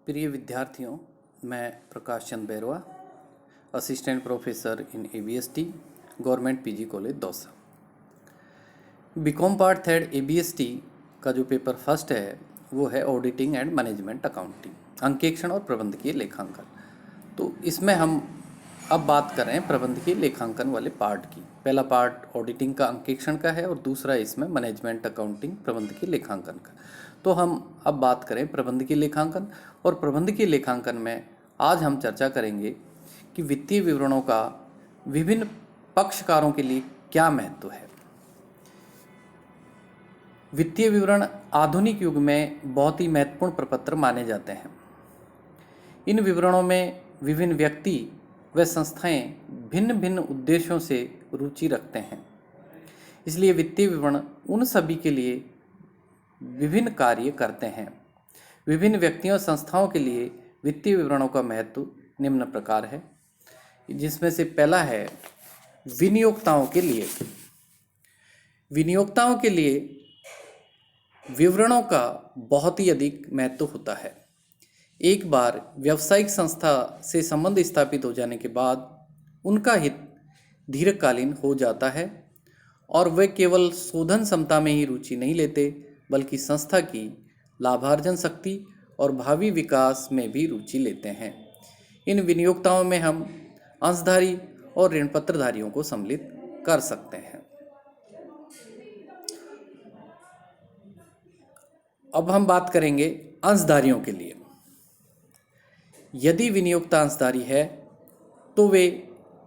प्रिय विद्यार्थियों, मैं Prakash Chand Bairwa, assistant professor in ABST, government PG college Dausa. BCom part third ABST का जो पेपर फर्स्ट है वो है ऑडिटिंग एंड मैनेजमेंट अकाउंटिंग, अंकेक्षण और प्रबंधकीय लेखांकन। तो इसमें हम अब बात कर रहे हैं प्रबंधकीय लेखांकन वाले पार्ट की। पहला पार्ट ऑडिटिंग का, अंकेक्षण का है और दूसरा इसमें मैनेजमेंट अकाउंटिंग, प्रबंधकीय लेखांकन का। तो हम अब बात करें प्रबंधकीय लेखांकन। और प्रबंधकीय लेखांकन में आज हम चर्चा करेंगे कि वित्तीय विवरणों का विभिन्न पक्षकारों के लिए क्या महत्व है। वित्तीय विवरण आधुनिक युग में बहुत ही महत्वपूर्ण प्रपत्र माने जाते हैं। इन विवरणों में विभिन्न व्यक्ति व संस्थाएं भिन्न भिन्न उद्देश्यों से रुचि रखते हैं, इसलिए वित्तीय विवरण उन सभी के लिए विभिन्न कार्य करते हैं। विभिन्न व्यक्तियों और संस्थाओं के लिए वित्तीय विवरणों का महत्व निम्न प्रकार है, जिसमें से पहला है विनियोक्ताओं के लिए। विनियोक्ताओं के लिए विवरणों का बहुत ही अधिक महत्व होता है। एक बार व्यावसायिक संस्था से संबंध स्थापित हो जाने के बाद उनका हित दीर्घकालीन हो जाता है और वे केवल शोधन क्षमता में ही रुचि नहीं लेते, बल्कि संस्था की लाभार्जन शक्ति और भावी विकास में भी रुचि लेते हैं। इन विनियोक्ताओं में हम अंशधारी और ऋण पत्रधारियों को सम्मिलित कर सकते हैं। अब हम बात करेंगे अंशधारियों के लिए। यदि विनियोक्ता अंशधारी है तो वे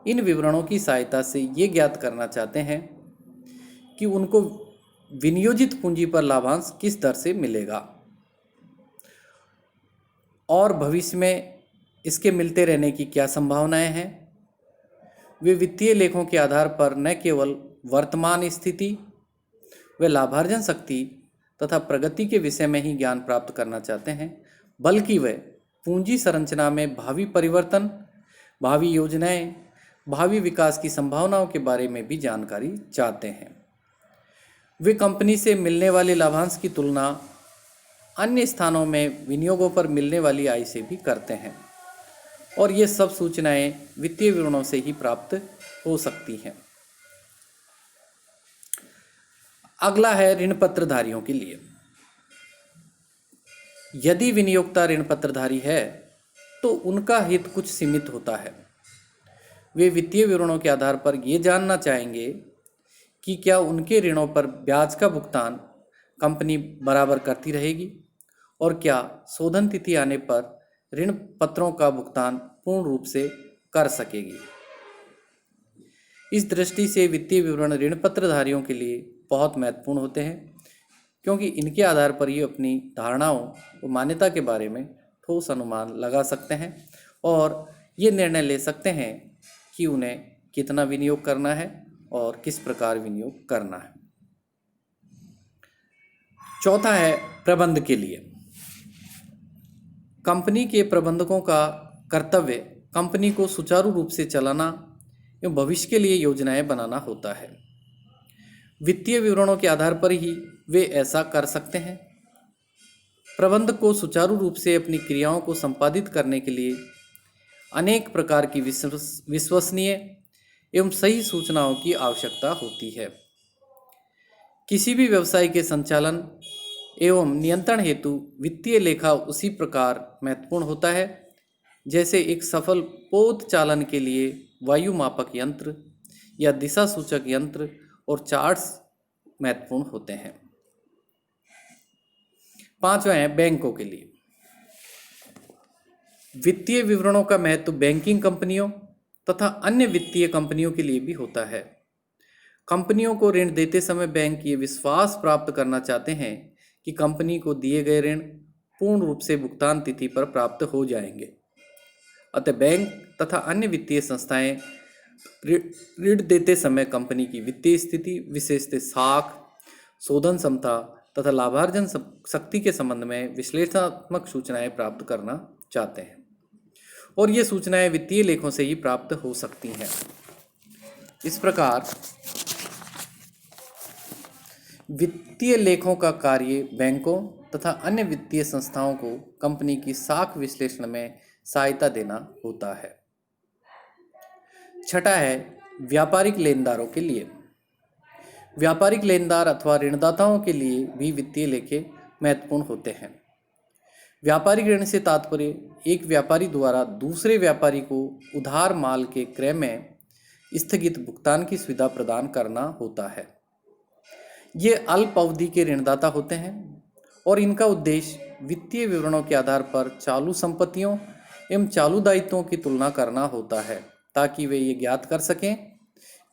इन विवरणों की सहायता से ये ज्ञात करना चाहते हैं कि उनको विनियोजित पूंजी पर लाभांश किस दर से मिलेगा और भविष्य में इसके मिलते रहने की क्या संभावनाएं हैं। वे वित्तीय लेखों के आधार पर न केवल वर्तमान स्थिति व लाभार्जन शक्ति तथा प्रगति के विषय में ही ज्ञान प्राप्त करना चाहते हैं, बल्कि वे पूंजी संरचना में भावी परिवर्तन, भावी योजनाएं, भावी विकास की संभावनाओं के बारे में भी जानकारी चाहते हैं। वे कंपनी से मिलने वाले लाभांश की तुलना अन्य स्थानों में विनियोगों पर मिलने वाली आय से भी करते हैं और ये सब सूचनाएं वित्तीय विवरणों से ही प्राप्त हो सकती हैं। अगला है ऋण पत्रधारियों के लिए। यदि विनियोक्ता ऋण पत्रधारी है तो उनका हित कुछ सीमित होता है। वे वित्तीय विवरणों के आधार पर ये जानना चाहेंगे कि क्या उनके ऋणों पर ब्याज का भुगतान कंपनी बराबर करती रहेगी और क्या शोधन तिथि आने पर ऋण पत्रों का भुगतान पूर्ण रूप से कर सकेगी। इस दृष्टि से वित्तीय विवरण ऋण पत्रधारियों के लिए बहुत महत्वपूर्ण होते हैं, क्योंकि इनके आधार पर ये अपनी धारणाओं और मान्यता के बारे में ठोस अनुमान लगा सकते हैं और ये निर्णय ले सकते हैं कि उन्हें कितना विनियोग करना है और किस प्रकार विनियोग करना है। चौथा है प्रबंध के लिए। कंपनी के प्रबंधकों का कर्तव्य कंपनी को सुचारू रूप से चलाना एवं भविष्य के लिए योजनाएं बनाना होता है। वित्तीय विवरणों के आधार पर ही वे ऐसा कर सकते हैं। प्रबंधक को सुचारू रूप से अपनी क्रियाओं को संपादित करने के लिए अनेक प्रकार की विश्वसनीय एवं सही सूचनाओं की आवश्यकता होती है। किसी भी व्यवसाय के संचालन एवं नियंत्रण हेतु वित्तीय लेखा उसी प्रकार महत्वपूर्ण होता है जैसे एक सफल पोत चालन के लिए वायु मापक यंत्र या दिशा सूचक यंत्र और चार्ट्स महत्वपूर्ण होते हैं। पांचवा है बैंकों के लिए। वित्तीय विवरणों का महत्व बैंकिंग कंपनियों तथा अन्य वित्तीय कंपनियों के लिए भी होता है। कंपनियों को ऋण देते समय बैंक ये विश्वास प्राप्त करना चाहते हैं कि कंपनी को दिए गए ऋण पूर्ण रूप से भुगतान तिथि पर प्राप्त हो जाएंगे। अतः बैंक तथा अन्य वित्तीय संस्थाएं ऋण देते समय कंपनी की वित्तीय स्थिति, विशेषतः साख, शोधन क्षमता तथा लाभार्जन शक्ति के संबंध में विश्लेषणात्मक सूचनाएं प्राप्त करना चाहते हैं और ये सूचनाएं वित्तीय लेखों से ही प्राप्त हो सकती हैं। इस प्रकार वित्तीय लेखों का कार्य बैंकों तथा अन्य वित्तीय संस्थाओं को कंपनी की साख विश्लेषण में सहायता देना होता है। छठा है व्यापारिक लेनदारों के लिए। व्यापारिक लेनदार अथवा ऋणदाताओं के लिए भी वित्तीय लेखे महत्वपूर्ण होते हैं। व्यापारिक ऋण से तात्पर्य एक व्यापारी द्वारा दूसरे व्यापारी को उधार माल के क्रय में स्थगित भुगतान की सुविधा प्रदान करना होता है। ये अल्प अवधि के ऋणदाता होते हैं और इनका उद्देश्य वित्तीय विवरणों के आधार पर चालू संपत्तियों एवं चालू दायित्वों की तुलना करना होता है, ताकि वे ये ज्ञात कर सकें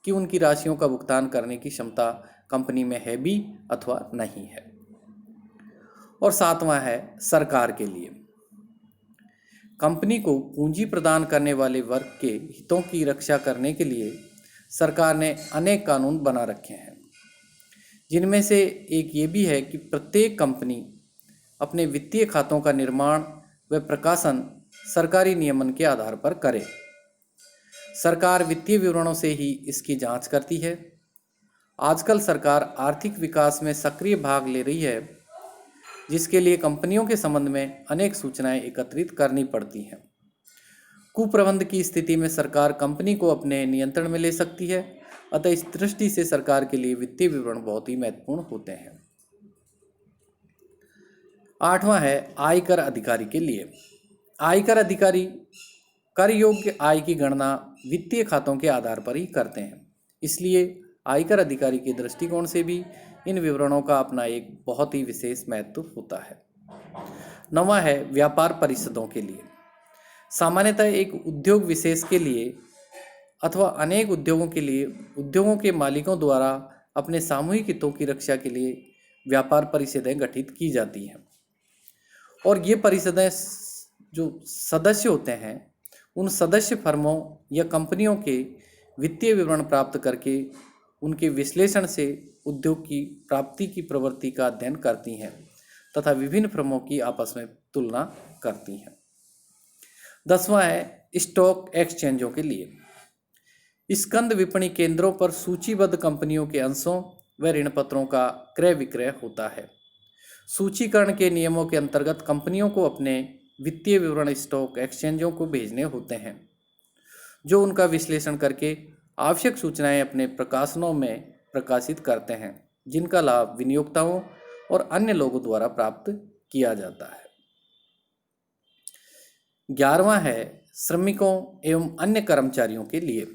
कि उनकी राशियों का भुगतान करने की क्षमता कंपनी में है भी अथवा नहीं है। और सातवां है सरकार के लिए। कंपनी को पूंजी प्रदान करने वाले वर्ग के हितों की रक्षा करने के लिए सरकार ने अनेक कानून बना रखे हैं, जिनमें से एक ये भी है कि प्रत्येक कंपनी अपने वित्तीय खातों का निर्माण व प्रकाशन सरकारी नियमन के आधार पर करे। सरकार वित्तीय विवरणों से ही इसकी जांच करती है। आजकल सरकार आर्थिक विकास में सक्रिय भाग ले रही है, जिसके लिए कंपनियों के संबंध में अनेक सूचनाएं एकत्रित करनी पड़ती हैं। कुप्रबंध की स्थिति में सरकार कंपनी को अपने नियंत्रण में ले सकती है, अतः इस दृष्टि से सरकार के लिए वित्तीय विवरण बहुत ही महत्वपूर्ण होते हैं। आठवां है आयकर अधिकारी के लिए। आयकर अधिकारी कर योग्य आय की गणना वित्तीय खातों के आधार पर ही करते हैं, इसलिए आयकर अधिकारी के दृष्टिकोण से भी इन विवरणों का अपना एक बहुत ही विशेष महत्व होता है। नौवां है व्यापार परिषदों के लिए। सामान्यतः एक उद्योग विशेष के लिए अथवा अनेक उद्योगों के लिए उद्योगों के मालिकों द्वारा अपने सामूहिक हितों की रक्षा के लिए व्यापार परिषदें गठित की जाती हैं, और ये परिषदें जो सदस्य होते हैं उन सदस्य फर्मों या कंपनियों के वित्तीय विवरण प्राप्त करके उनके विश्लेषण से उद्योग की प्राप्ति की प्रवृत्ति का अध्ययन करती हैं तथा विभिन्न फर्मों की आपस में तुलना करती हैं। 10वां है स्टॉक एक्सचेंजों के लिए। स्कंद विपणी केंद्रों पर सूचीबद्ध कंपनियों के अंशों व ऋण पत्रों का क्रय विक्रय होता है। सूचीकरण के नियमों के अंतर्गत कंपनियों को अपने वित्तीय विवरण स्टॉक एक्सचेंजों को भेजने होते हैं, जो उनका विश्लेषण करके आवश्यक सूचनाएं अपने प्रकाशनों में प्रकाशित करते हैं, जिनका लाभ विनियोक्ताओं और अन्य लोगों द्वारा प्राप्त किया जाता है। 11वां है श्रमिकों एवं अन्य कर्मचारियों के लिए।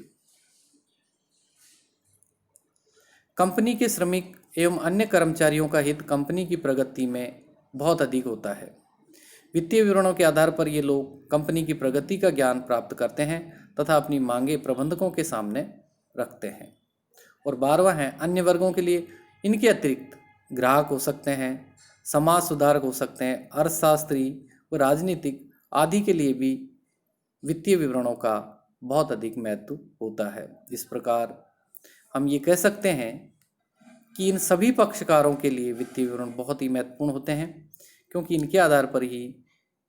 कंपनी के श्रमिक एवं अन्य कर्मचारियों का हित कंपनी की प्रगति में बहुत अधिक होता है। वित्तीय विवरणों के आधार पर ये लोग कंपनी की प्रगति का ज्ञान प्राप्त करते हैं तथा अपनी मांगे प्रबंधकों के सामने रखते हैं। और 12वां है अन्य वर्गों के लिए। इनके अतिरिक्त ग्राहक हो सकते हैं, समाज सुधारक हो सकते हैं, अर्थशास्त्री व राजनीतिक आदि के लिए भी वित्तीय विवरणों का बहुत अधिक महत्व होता है। इस प्रकार हम ये कह सकते हैं कि इन सभी पक्षकारों के लिए वित्तीय विवरण बहुत ही महत्वपूर्ण होते हैं, क्योंकि इनके आधार पर ही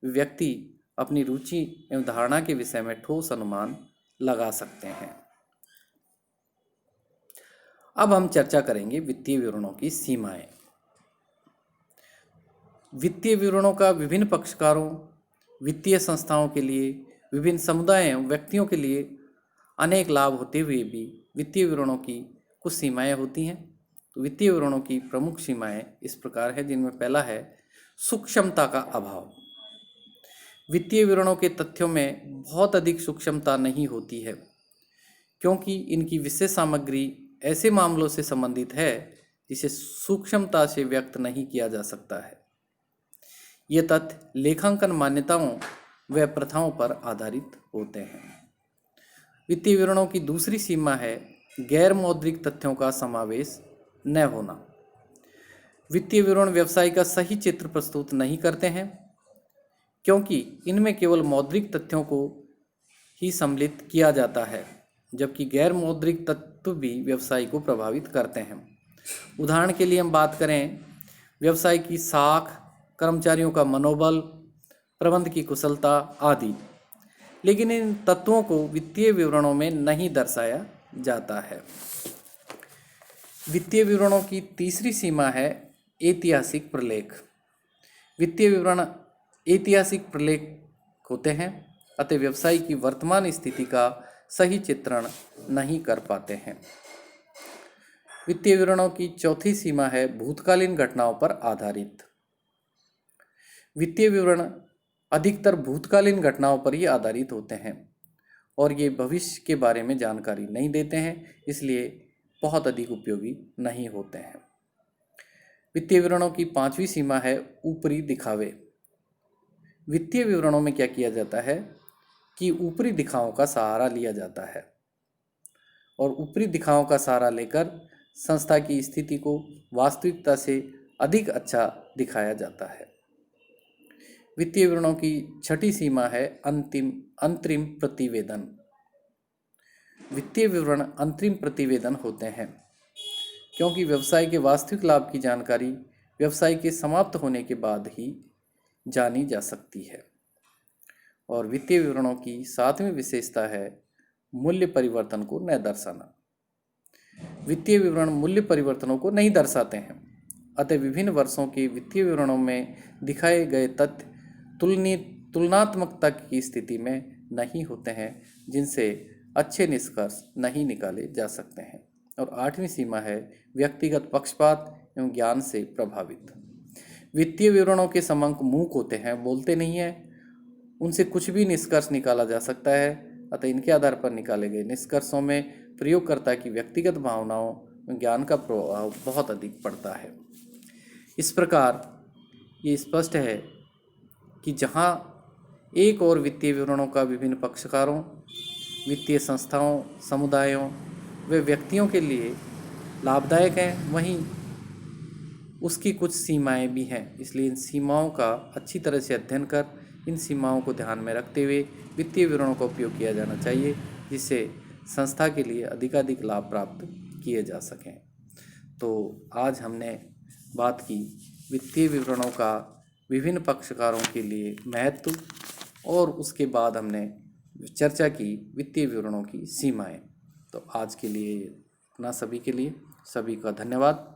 व्यक्ति अपनी रुचि एवं धारणा के विषय में ठोस अनुमान लगा सकते हैं। अब हम चर्चा करेंगे वित्तीय विवरणों की सीमाएं। वित्तीय विवरणों का विभिन्न पक्षकारों, वित्तीय संस्थाओं के लिए, विभिन्न समुदायों एवं व्यक्तियों के लिए अनेक लाभ होते हुए भी वित्तीय विवरणों की कुछ सीमाएं होती हैं। तो वित्तीय विवरणों की प्रमुख सीमाएं इस प्रकार है, जिनमें पहला है सूक्ष्मता का अभाव। वित्तीय विवरणों के तथ्यों में बहुत अधिक सूक्ष्मता नहीं होती है, क्योंकि इनकी विशेष सामग्री ऐसे मामलों से संबंधित है जिसे सूक्ष्मता से व्यक्त नहीं किया जा सकता है। ये तथ्य लेखांकन मान्यताओं व प्रथाओं पर आधारित होते हैं। वित्तीय विवरणों की दूसरी सीमा है गैर मौद्रिक तथ्यों का समावेश न होना। वित्तीय विवरण व्यवसाय का सही चित्र प्रस्तुत नहीं करते हैं, क्योंकि इनमें केवल मौद्रिक तथ्यों को ही सम्मिलित किया जाता है, जबकि गैर मौद्रिक तत्व भी व्यवसाय को प्रभावित करते हैं। उदाहरण के लिए हम बात करें व्यवसाय की साख, कर्मचारियों का मनोबल, प्रबंध की कुशलता आदि, लेकिन इन तत्वों को वित्तीय विवरणों में नहीं दर्शाया जाता है। वित्तीय विवरणों की तीसरी सीमा है ऐतिहासिक प्रलेख। वित्तीय विवरण ऐतिहासिक प्रलेख होते हैं अतः व्यवसाय की वर्तमान स्थिति का सही चित्रण नहीं कर पाते हैं। वित्तीय विवरणों की चौथी सीमा है भूतकालीन घटनाओं पर आधारित। वित्तीय विवरण अधिकतर भूतकालीन घटनाओं पर ही आधारित होते हैं और ये भविष्य के बारे में जानकारी नहीं देते हैं, इसलिए बहुत अधिक उपयोगी नहीं होते हैं। वित्तीय विवरणों की पांचवी सीमा है ऊपरी दिखावे। वित्तीय विवरणों में क्या किया जाता है कि ऊपरी दिखावों का सहारा लिया जाता है और ऊपरी दिखावों का सहारा लेकर संस्था की स्थिति को वास्तविकता से अधिक अच्छा दिखाया जाता है। वित्तीय विवरणों की छठी सीमा है अंतरिम प्रतिवेदन। वित्तीय विवरण अंतरिम प्रतिवेदन होते हैं क्योंकि व्यवसाय के वास्तविक लाभ की जानकारी व्यवसाय के समाप्त होने के बाद ही जानी जा सकती है। और वित्तीय विवरणों की सातवीं विशेषता है मूल्य परिवर्तन को न दर्शाना। वित्तीय विवरण मूल्य परिवर्तनों को नहीं दर्शाते हैं, अतः विभिन्न वर्षों के वित्तीय विवरणों में दिखाए गए तथ्य तुलनात्मकता की स्थिति में नहीं होते हैं, जिनसे अच्छे निष्कर्ष नहीं निकाले जा सकते हैं। और आठवीं सीमा है व्यक्तिगत पक्षपात एवं ज्ञान से प्रभावित। वित्तीय विवरणों के समंक मूक होते हैं, बोलते नहीं हैं, उनसे कुछ भी निष्कर्ष निकाला जा सकता है, अतः इनके आधार पर निकाले गए निष्कर्षों में प्रयोगकर्ता की व्यक्तिगत भावनाओं ज्ञान का प्रभाव बहुत अधिक पड़ता है। इस प्रकार ये स्पष्ट है कि जहाँ एक और वित्तीय विवरणों का विभिन्न पक्षकारों, वित्तीय संस्थाओं, समुदायों व व्यक्तियों के लिए लाभदायक है, वहीं उसकी कुछ सीमाएं भी हैं। इसलिए इन सीमाओं का अच्छी तरह से अध्ययन कर इन सीमाओं को ध्यान में रखते हुए वित्तीय विवरणों का उपयोग किया जाना चाहिए, जिससे संस्था के लिए अधिकाधिक लाभ प्राप्त किए जा सकें। तो आज हमने बात की वित्तीय विवरणों का विभिन्न पक्षकारों के लिए महत्व और उसके बाद हमने चर्चा की वित्तीय विवरणों की सीमाएं। तो आज के लिए इतना, सभी के लिए सभी का धन्यवाद।